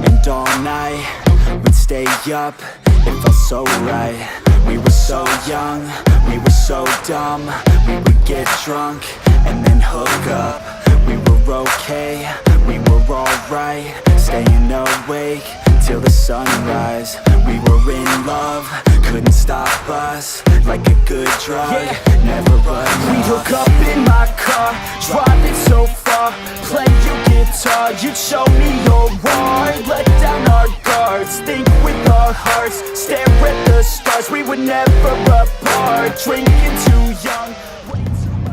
and all night we'd stay up, it felt so right. We were so young, we were so dumb. We would get drunk and then hook up. We were okay, we were alright, staying awake till the sunrise. We were in love, couldn't stop us, like a good drug, never enough. We'd hook up in my car, driving so far, play your guitar, you'd show me your art, let down our guards, think with our hearts, stare at the stars, we were never apart, drinking too young.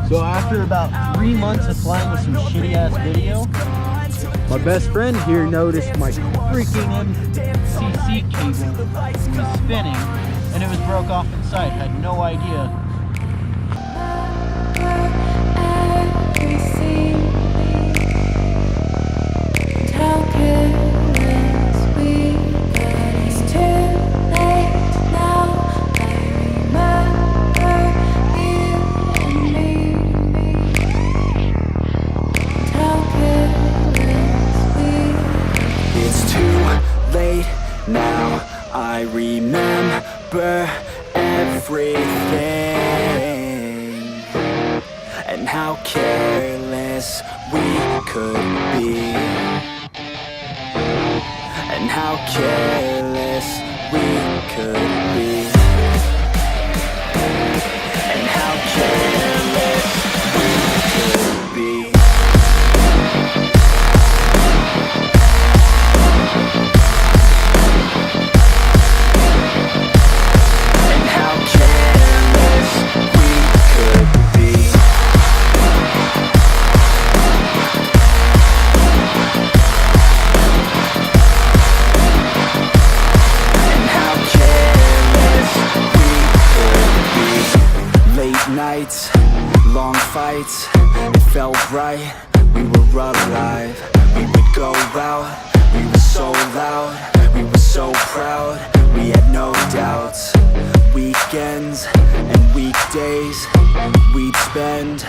So after about 3 months of flying with some shitty ass video, my best friend here noticed my freaking MCC cable was spinning and it was broke off inside. Had no idea. Now I remember everything, and how careless we could be, and how careless we could be, and how careless we could be. Nights, long fights, it felt right, we were alive. We would go out, we were so loud, we were so proud, we had no doubts. Weekends and weekdays, we'd spend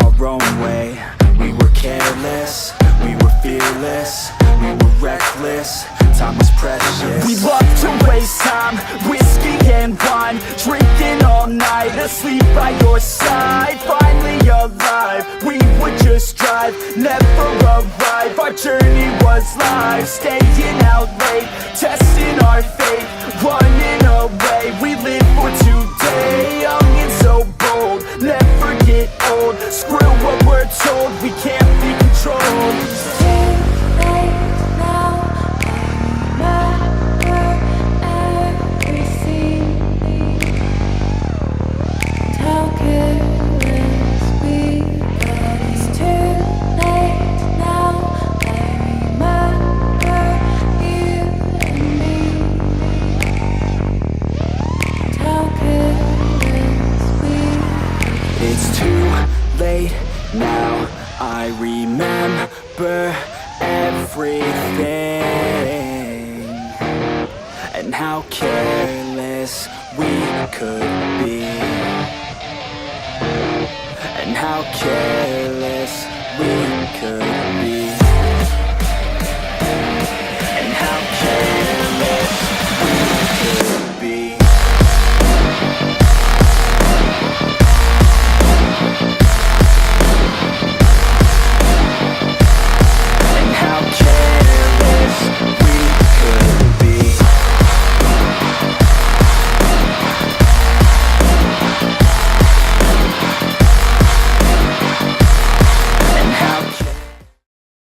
our own way. We were careless, we were fearless, we were reckless, time was precious. We loved to waste time, whiskey and wine, drinking all night, asleep by your side. Finally alive, we would just drive, never arrive. Our journey was live, staying out late, testing our fate, running away. We live for today, young and so bold, never get old. Screw what we're told, we can't be controlled. Now I remember everything, and how careless we could be, and how careless